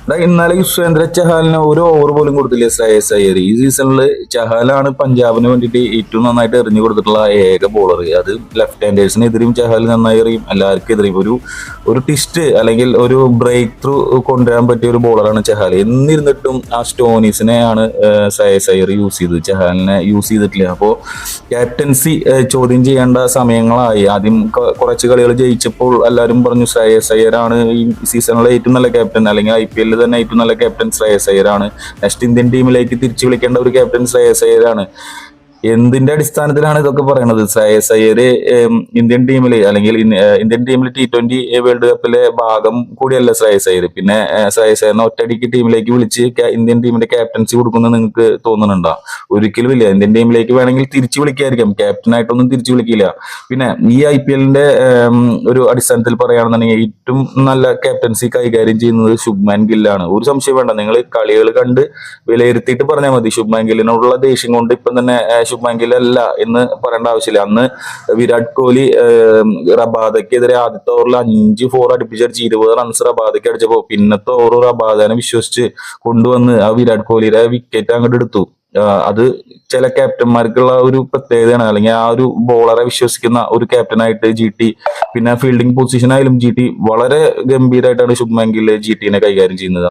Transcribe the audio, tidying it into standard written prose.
ഇന്നലെ യുസ്വേന്ദ്ര ചഹാലിന് ഒരു ഓവർ പോലും കൊടുത്തില്ല ശ്രേയസ് അയ്യർ. ഈ സീസണിൽ ചഹാലാണ് പഞ്ചാബിന് വേണ്ടിയിട്ട് ഏറ്റവും നന്നായിട്ട് എറിഞ്ഞു കൊടുത്തിട്ടുള്ള ഏക ബോളർ. അത് ലെഫ്റ്റ് ഹാൻഡേഴ്സിനെതിരെയും ചഹാൽ നന്നായി എറിയും, എല്ലാവർക്കും എതിരെയും ഒരു ട്വിസ്റ്റ് അല്ലെങ്കിൽ ഒരു ബ്രേക്ക് ത്രൂ കൊണ്ടുവരാൻ പറ്റിയ ഒരു ബോളറാണ് ചഹാൽ. എന്നിരുന്നിട്ടും ആ സ്റ്റോനീസിനെയാണ് ശ്രേയസ് അയ്യർ യൂസ് ചെയ്തത്, ചഹാലിനെ യൂസ് ചെയ്തിട്ടില്ല. അപ്പോൾ ക്യാപ്റ്റൻസി ചോദ്യം ചെയ്യേണ്ട സമയങ്ങളായി. ആദ്യം കുറച്ച് കളികൾ ജയിച്ചപ്പോൾ എല്ലാവരും പറഞ്ഞു ശ്രേയസ് അയ്യരാണ് ഈ സീസണിലെ ഏറ്റവും നല്ല ക്യാപ്റ്റൻ, അല്ലെങ്കിൽ IPL തന്നെ ഏറ്റവും നല്ല ക്യാപ്റ്റൻ ശ്രേയസ് അയ്യരാണ്, നെക്സ്റ്റ് ഇന്ത്യൻ ടീമിലേക്ക് തിരിച്ചു വിളിക്കേണ്ട ഒരു ക്യാപ്റ്റൻ ശ്രേയസ് അയ്യരാണ്. എന്തിന്റെ അടിസ്ഥാനത്തിലാണ് ഇതൊക്കെ പറയണത്? ശ്രേയസ് അയ്യർ ഇന്ത്യൻ ടീമിൽ അല്ലെങ്കിൽ ഇന്ത്യൻ ടീമിൽ T20 വേൾഡ് കപ്പിലെ ഭാഗം കൂടിയല്ല ശ്രേയസ് അയ്യർ. പിന്നെ ശ്രേയസ് അയ്യറിനെ ഒറ്റയടിക്ക് ടീമിലേക്ക് വിളിച്ച് ഇന്ത്യൻ ടീമിന്റെ ക്യാപ്റ്റൻസി കൊടുക്കുന്നത് നിങ്ങൾക്ക് തോന്നുന്നുണ്ടോ? ഒരിക്കലും ഇല്ല. ഇന്ത്യൻ ടീമിലേക്ക് വേണമെങ്കിൽ തിരിച്ചു വിളിക്കായിരിക്കും, ക്യാപ്റ്റനായിട്ടൊന്നും തിരിച്ചു വിളിക്കില്ല. പിന്നെ ഈ IPL-ന്റെ ഒരു അടിസ്ഥാനത്തിൽ പറയുകയാണെന്നുണ്ടെങ്കിൽ ഏറ്റവും നല്ല ക്യാപ്റ്റൻസി കൈകാര്യം ചെയ്യുന്നത് ശുഭ്മാൻ ഗില്ലാണ്. ഒരു സംശയം വേണ്ട, നിങ്ങൾ കളികൾ കണ്ട് വിലയിരുത്തിയിട്ട് പറഞ്ഞാൽ മതി. ശുഭ്മാൻ ഗില്ലിനോടുള്ള ദേഷ്യം കൊണ്ട് ഇപ്പം തന്നെ ശുഭ്മാൻ ഗിൽ അല്ല എന്ന് പറയേണ്ട ആവശ്യമില്ല. അന്ന് വിരാട് കോഹ്ലി റബാദക്കെതിരെ ആദ്യത്തെ ഓവറിൽ 5 4 അടുപ്പിച്ചടിച്ച് 20 റൺസ് റബാദയ്ക്ക് അടിച്ചപ്പോ പിന്നത്തെ ഓവർ റബാദനെ വിശ്വസിച്ച് കൊണ്ടുവന്ന് ആ വിരാട് കോഹ്ലിയുടെ വിക്കറ്റ് അങ്ങോട്ട് എടുത്തു. അത് ചില ക്യാപ്റ്റന്മാർക്കുള്ള ഒരു പ്രത്യേകതയാണ്, അല്ലെങ്കിൽ ആ ഒരു ബോളറെ വിശ്വസിക്കുന്ന ഒരു ക്യാപ്റ്റനായിട്ട് GT, പിന്നെ ഫീൽഡിംഗ് പൊസിഷൻ ആയാലും GT വളരെ ഗംഭീരമായിട്ടാണ് ശുഭ്മാൻ ഗിൽ GT-നെ കൈകാര്യം ചെയ്യുന്നത്.